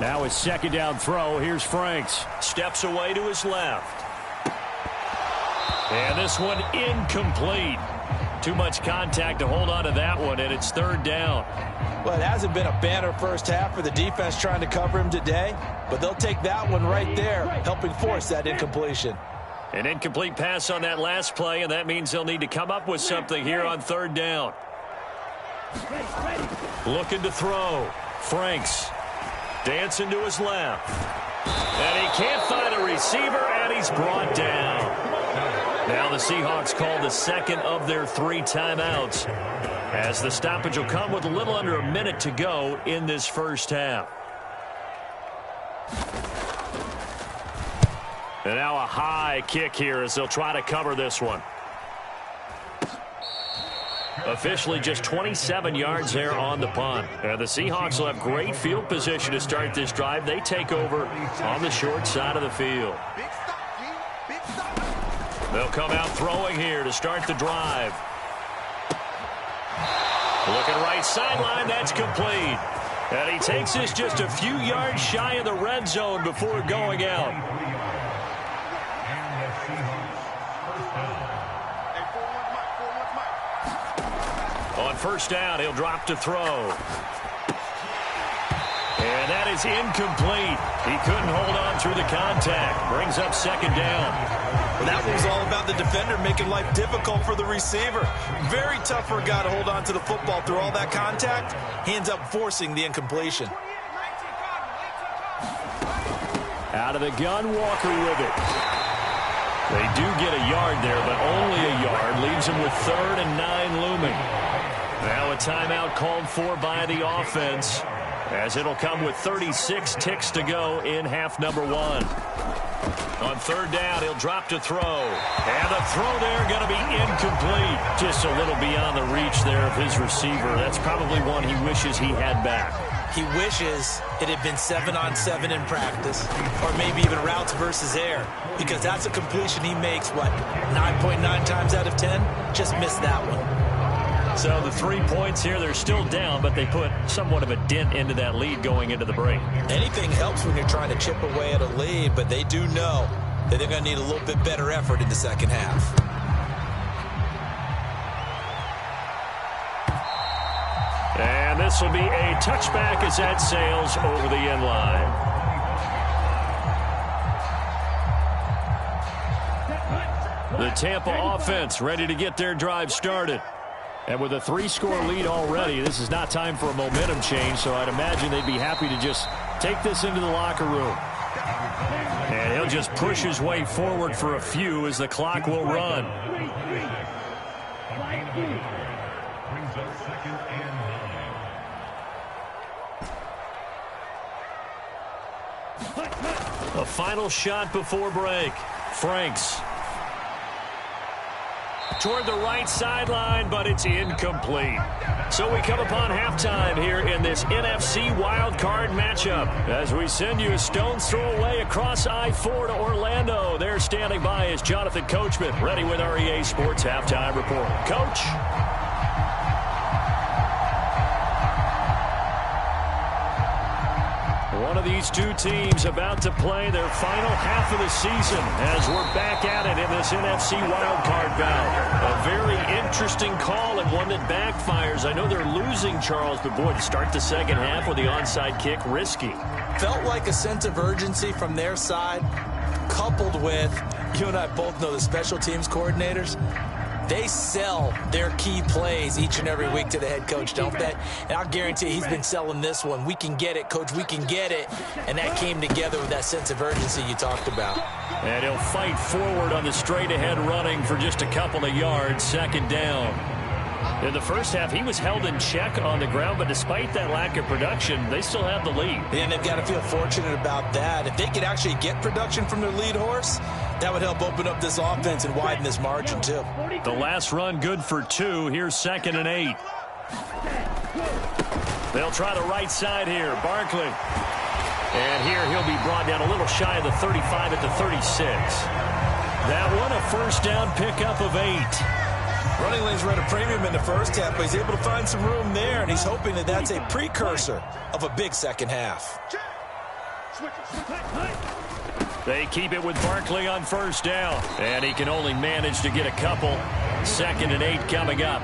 Now his second down throw. Here's Franks. Steps away to his left. And this one incomplete. Too much contact to hold on to that one, and it's third down. Well, it hasn't been a banner first half for the defense trying to cover him today, but they'll take that one right there, helping force that incompletion. An incomplete pass on that last play, and that means they'll need to come up with something here on third down. Looking to throw. Franks dancing to his left. And he can't find a receiver, and he's brought down. Now the Seahawks call the second of their 3 timeouts, as the stoppage will come with a little under a minute to go in this first half. And now a high kick here as they'll try to cover this one. Officially just 27 yards there on the punt. The Seahawks will have great field position to start this drive. They take over on the short side of the field. They'll come out throwing here to start the drive. Looking right sideline, that's complete. And he takes this just a few yards shy of the red zone before going out. On first down, he'll drop to throw. And that is incomplete. He couldn't hold on through the contact. Brings up second down. Well, that was all about the defender making life difficult for the receiver. Very tough for a guy to hold on to the football through all that contact. He ends up forcing the incompletion. Out of the gun, Walker with it. They do get a yard there, but only a yard. Leaves them with 3rd and 9 looming. Now a timeout called for by the offense as it'll come with 36 ticks to go in half number one. On third down, he'll drop to throw. And the throw there going to be incomplete. Just a little beyond the reach there of his receiver. That's probably one he wishes he had back. He wishes it had been 7-on-7 in practice, or maybe even routes versus air, because that's a completion he makes, 9.9 times out of 10? Just missed that one. So the 3 points here, they're still down, but they put somewhat of a dent into that lead going into the break. Anything helps when you're trying to chip away at a lead, but they do know that they're going to need a little bit better effort in the second half. And this will be a touchback as that sails over the end line. The Tampa offense ready to get their drive started. And with a 3-score lead already, this is not time for a momentum change, so I'd imagine they'd be happy to just take this into the locker room. And he'll just push his way forward for a few as the clock will run. A final shot before break. Franks toward the right sideline, but it's incomplete. So we come upon halftime here in this NFC wildcard matchup as we send you a stone's throw away across I-4 to Orlando. There standing by is Jonathan Coachman, ready with our EA Sports Halftime Report. Coach? One of these two teams about to play their final half of the season as we're back at it in this NFC wildcard bout. A very interesting call and one that backfires. I know they're losing, Charles, but boy, to start the second half with the onside kick, risky. Felt like a sense of urgency from their side, coupled with, you and I both know the special teams coordinators, they sell their key plays each and every week to the head coach, don't they? And I'll guarantee he's been selling this one. We can get it, coach, we can get it. And that came together with that sense of urgency you talked about. And he'll fight forward on the straight-ahead running for just a couple of yards, second down. In the first half, he was held in check on the ground, but despite that lack of production, they still have the lead. And they've got to feel fortunate about that. If they could actually get production from their lead horse, that would help open up this offense and widen this margin, too. The last run good for 2. Here's 2nd and 8. They'll try the right side here. Barkley. And here he'll be brought down a little shy of the 35 at the 36. That one a first down pickup of 8. Running lanes were at a premium in the first half, but he's able to find some room there, and he's hoping that that's a precursor of a big second half. They keep it with Barkley on first down, and he can only manage to get a couple. 2nd and 8 coming up.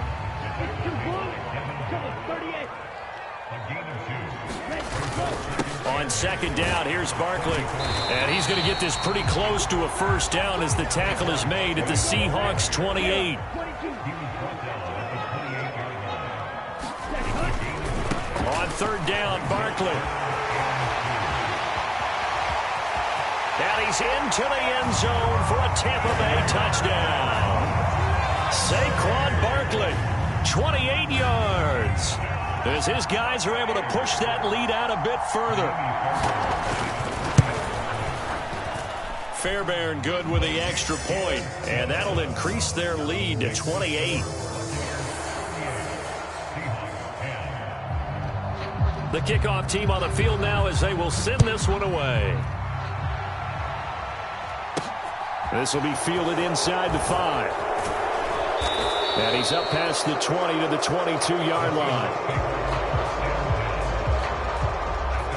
On second down, here's Barkley. And he's going to get this pretty close to a first down as the tackle is made at the Seahawks 28. On third down, Barkley. And he's into the end zone for a Tampa Bay touchdown. Saquon Barkley, 28 yards. As his guys are able to push that lead out a bit further. Fairbairn good with the extra point, and that'll increase their lead to 28. The kickoff team on the field now as they will send this one away. This will be fielded inside the 5. And he's up past the 20 to the 22-yard line.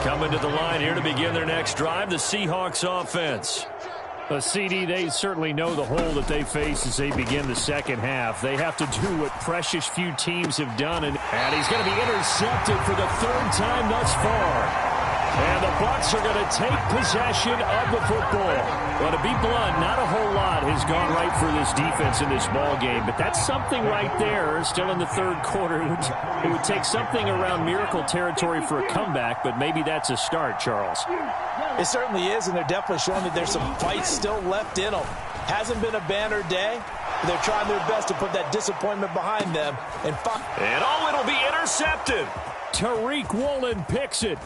Coming to the line here to begin their next drive, the Seahawks offense. CD, they certainly know the hole that they face as they begin the second half. They have to do what precious few teams have done, and he's going to be intercepted for the 3rd time thus far. And the Bucs are going to take possession of the football. Well, to be blunt, not a whole lot has gone right for this defense in this ball game, but that's something right there. Still in the 3rd quarter, it would take something around miracle territory for a comeback, but maybe that's a start, Charles. It certainly is, and they're definitely showing that there's some fight still left in them. Hasn't been a banner day. They're trying their best to put that disappointment behind them. And it'll be intercepted. Tariq Woolen picks it.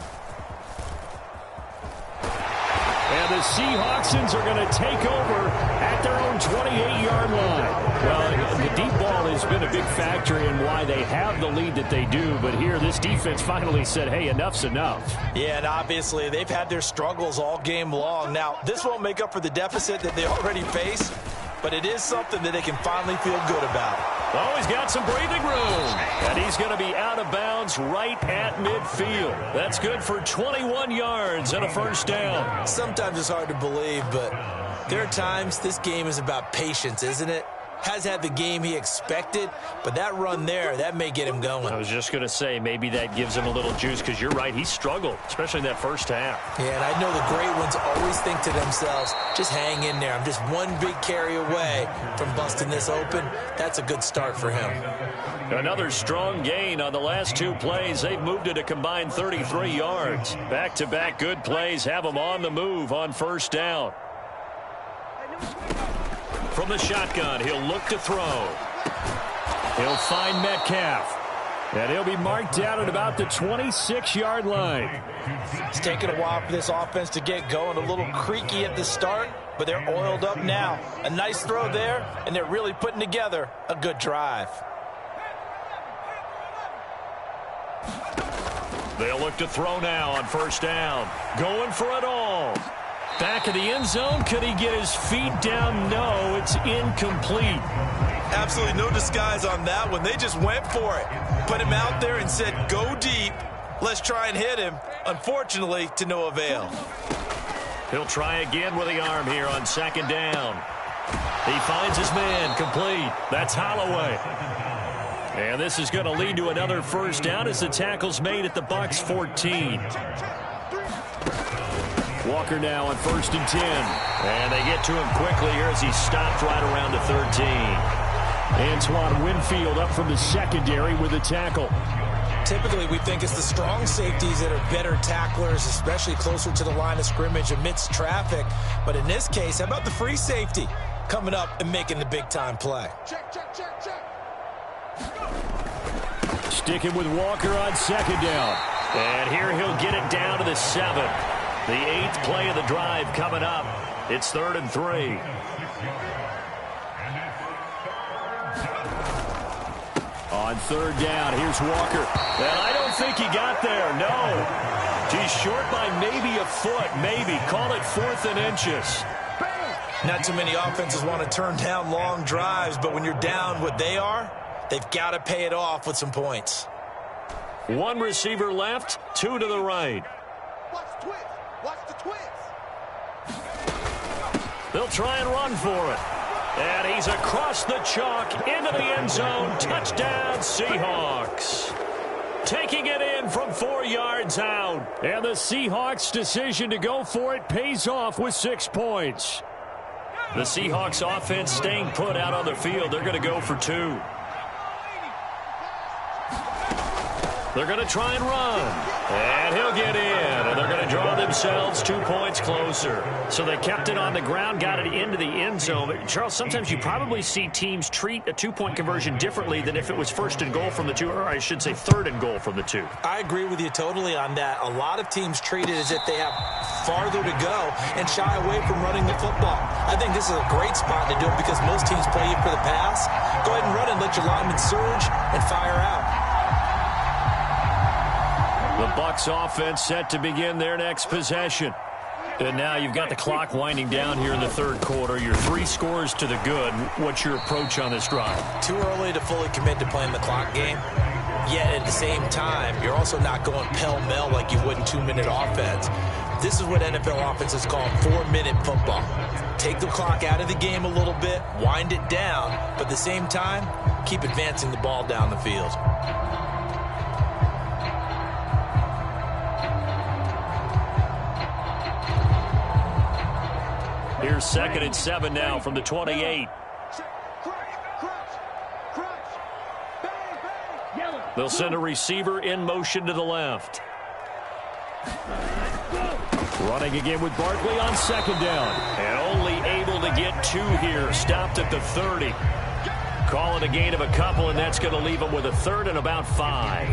And the Seahawksans are going to take over at their own 28-yard line. Well, the deep ball has been a big factor in why they have the lead that they do. But here, this defense finally said, hey, enough's enough. Yeah, and obviously they've had their struggles all game long. Now, this won't make up for the deficit that they already face, but it is something that they can finally feel good about. Oh, he's got some breathing room. And he's going to be out of bounds right at midfield. That's good for 21 yards and a first down. Sometimes it's hard to believe, but there are times this game is about patience, isn't it? Has had the game he expected, but that run there, that may get him going. I was just going to say, maybe that gives him a little juice, because you're right, he struggled, especially in that first half. Yeah, and I know the great ones always think to themselves, just hang in there. I'm just one big carry away from busting this open. That's a good start for him. Another strong gain on the last two plays. They've moved it a combined 33 yards. Back-to-back good plays have them on the move on first down. From the shotgun, he'll look to throw. He'll find Metcalf. And he'll be marked down at about the 26-yard line. It's taken a while for this offense to get going. A little creaky at the start, but they're oiled up now. A nice throw there, and they're really putting together a good drive. They'll look to throw now on first down. Going for it all. Back of the end zone. Could he get his feet down? No, it's incomplete. Absolutely no disguise on that one. They just went for it. Put him out there and said, go deep. Let's try and hit him. Unfortunately, to no avail. He'll try again with the arm here on second down. He finds his man. Complete. That's Holloway. And this is going to lead to another first down as the tackle's made at the Bucs 14. Walker now on 1st and 10. And they get to him quickly here as he's stopped right around the 13. Antoine Winfield up from the secondary with a tackle. Typically, we think it's the strong safeties that are better tacklers, especially closer to the line of scrimmage amidst traffic. But in this case, how about the free safety coming up and making the big-time play? Check. Sticking with Walker on second down. And here he'll get it down to the 7. The 8th play of the drive coming up. It's 3rd and 3. On 3rd down, here's Walker. And I don't think he got there, no. He's short by maybe a foot, maybe. Call it 4th and inches. Not too many offenses want to turn down long drives, but when you're down what they are, they've got to pay it off with some points. One receiver left, 2 to the right. Watch the twist. Watch the twist. They'll try and run for it. And he's across the chalk into the end zone. Touchdown, Seahawks. Taking it in from 4 yards out. And the Seahawks' decision to go for it pays off with 6 points. The Seahawks offense staying put out on the field. They're going to go for 2. They're going to try and run. And he'll get in. And they're going to draw themselves 2 points closer. So they kept it on the ground, got it into the end zone. But Charles, sometimes you probably see teams treat a 2-point conversion differently than if it was 1st and goal from the 2, or I should say 3rd and goal from the 2. I agree with you totally on that. A lot of teams treat it as if they have farther to go and shy away from running the football. I think this is a great spot to do it because most teams play you for the pass. Go ahead and run and let your linemen surge and fire out. The Bucs offense set to begin their next possession. And now you've got the clock winding down here in the 3rd quarter. You're 3 scores to the good. What's your approach on this drive? Too early to fully commit to playing the clock game. Yet at the same time, you're also not going pell-mell like you would in 2-minute offense. This is what NFL offenses call 4-minute football. Take the clock out of the game a little bit, wind it down, but at the same time, keep advancing the ball down the field. Here's 2nd and 7 now from the 28. They'll send a receiver in motion to the left. Running again with Barkley on 2nd down. And only able to get 2 here. Stopped at the 30. Call it a gain of a couple, and that's going to leave them with a 3rd and about 5.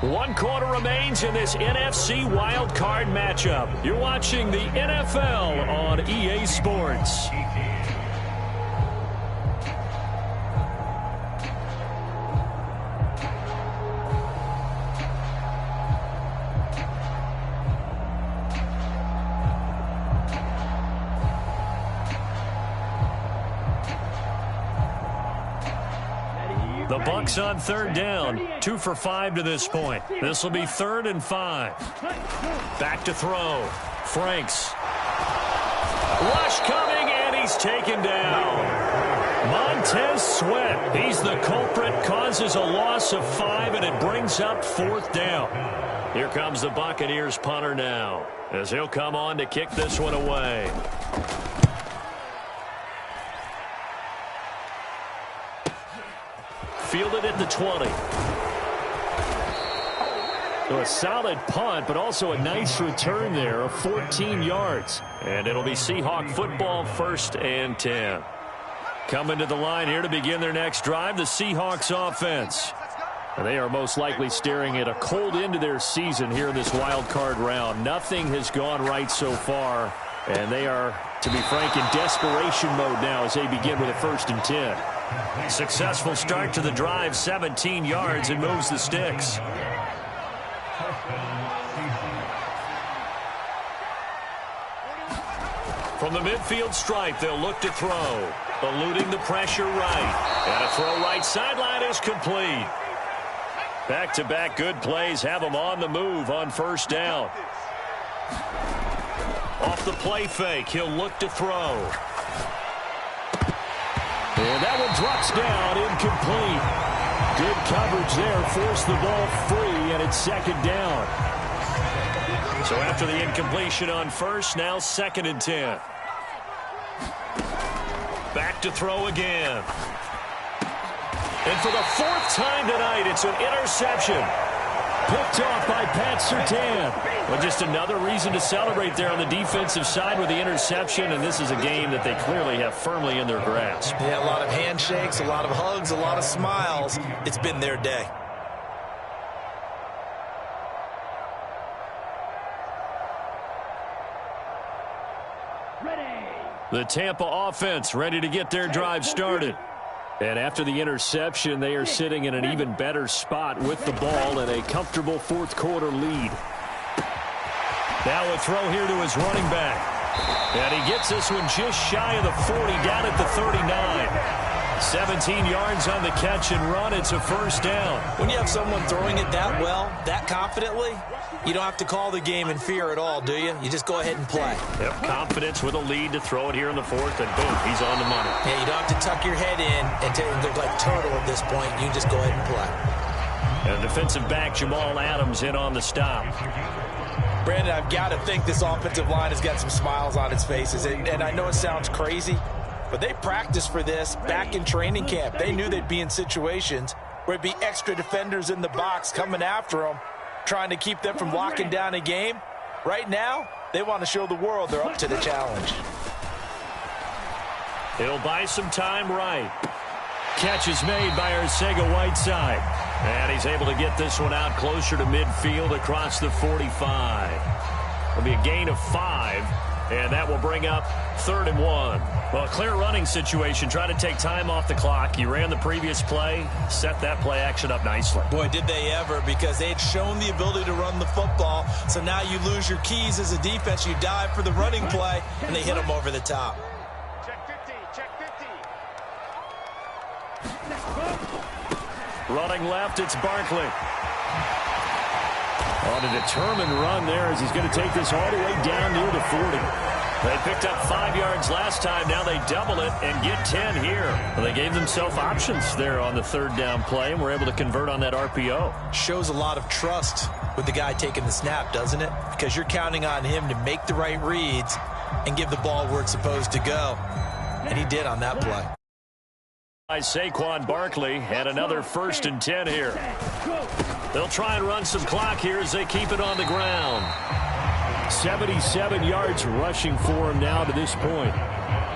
1 quarter remains in this NFC wildcard matchup. You're watching the NFL on EA Sports. The Bucs on 3rd down, 2 for 5 to this point. This will be 3rd and 5. Back to throw. Franks. Rush coming, and he's taken down. Montez Sweat, he's the culprit, causes a loss of 5, and it brings up 4th down. Here comes the Buccaneers punter now, as he'll come on to kick this one away. Fielded at the 20. So a solid punt, but also a nice return there of 14 yards. And it'll be Seahawk football, 1st and 10. Coming to the line here to begin their next drive, the Seahawks offense. And they are most likely staring at a cold end to their season here in this wild card round. Nothing has gone right so far, and they are, to be frank, in desperation mode now as they begin with a 1st and 10. Successful start to the drive, 17 yards, and moves the sticks. From the midfield stripe, they'll look to throw. Eluding the pressure right. And a throw right sideline is complete. Back-to-back good plays have them on the move on 1st down. Off the play fake, he'll look to throw. And that one drops down, incomplete. Good coverage there, forced the ball free, and it's 2nd down. So after the incompletion on 1st, now 2nd and 10. Back to throw again. And for the 4th time tonight, it's an interception. Picked off by Pat Surtain. Well, just another reason to celebrate there on the defensive side with the interception, and this is a game that they clearly have firmly in their grasp. Yeah, a lot of handshakes, a lot of hugs, a lot of smiles. It's been their day. The Tampa offense ready to get their drive started. And after the interception, they are sitting in an even better spot with the ball and a comfortable 4th quarter lead. Now a throw here to his running back. And he gets this one just shy of the 40, down at the 39. 17 yards on the catch and run. It's a 1st down. When you have someone throwing it that well, that confidently, you don't have to call the game in fear at all, do you? You just go ahead and play. Yep, confidence with a lead to throw it here in the 4th, and boom, he's on the money. Yeah, you don't have to tuck your head in and look like turtle at this point. You can just go ahead and play. And defensive back Jamal Adams in on the stop. Brandon, I've got to think this offensive line has got some smiles on its faces. And I know it sounds crazy, but they practiced for this back in training camp. They knew they'd be in situations where it'd be extra defenders in the box coming after them, trying to keep them from locking down a game. Right now, they want to show the world they're up to the challenge. It'll buy some time right. Catch is made by Arcega-Whiteside. And he's able to get this one out closer to midfield across the 45. It'll be a gain of 5, and that will bring up 3rd and 1. Well, a clear running situation. Trying to take time off the clock. You ran the previous play, set that play action up nicely. Boy, did they ever, because they had shown the ability to run the football. So now you lose your keys as a defense. You dive for the running play, and they hit them over the top. Check 50, check 50. Running left, it's Barkley. On a determined run there as he's going to take this all the way down near the 40. They picked up 5 yards last time. Now they double it and get 10 here. Well, they gave themselves options there on the 3rd down play and were able to convert on that RPO. Shows a lot of trust with the guy taking the snap, doesn't it? Because you're counting on him to make the right reads and give the ball where it's supposed to go. And he did on that play. By Saquon Barkley, and another 1st and 10 here. They'll try and run some clock here as they keep it on the ground. 77 yards rushing for him now to this point.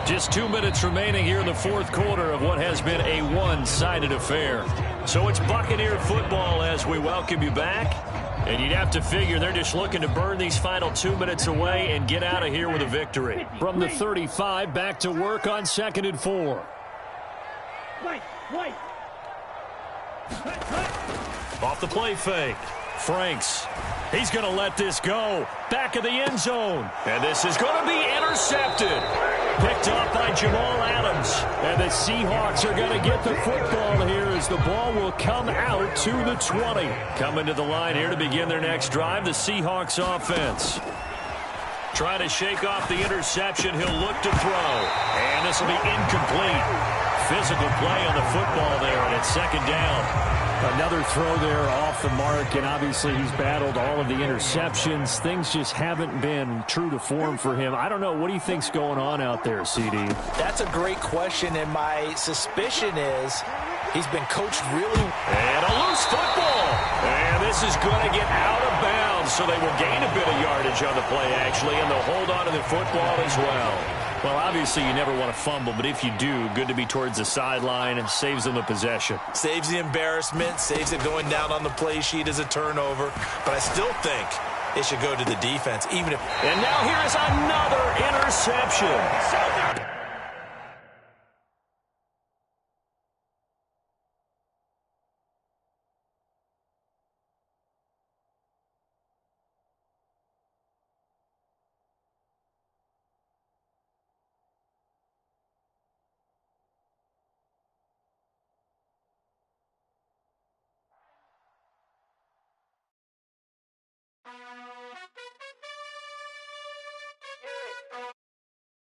Just 2 minutes remaining here in the fourth quarter of what has been a one-sided affair. So it's Buccaneer football as we welcome you back. And you'd have to figure they're just looking to burn these final 2 minutes away and get out of here with a victory. From the 35, back to work on 2nd and 4. Off the play fake. Franks. He's going to let this go. Back of the end zone. And this is going to be intercepted. Picked up by Jamal Adams. And the Seahawks are going to get the football here as the ball will come out to the 20. Coming to the line here to begin their next drive, the Seahawks offense. Trying to shake off the interception. He'll look to throw. And this will be incomplete. Physical play on the football there, and it's 2nd down. Another throw there off the mark, and obviously he's battled all of the interceptions. Things just haven't been true to form for him. I don't know. What do you think's going on out there, CD? That's a great question, and my suspicion is he's been coached really. And a loose football. And this is going to get out of bounds, so they will gain a bit of yardage on the play, actually, and they'll hold on to the football as well. Well, obviously, you never want to fumble, but if you do, good to be towards the sideline and saves them the possession. Saves the embarrassment, saves it going down on the play sheet as a turnover. But I still think it should go to the defense, even if... And now here is another interception.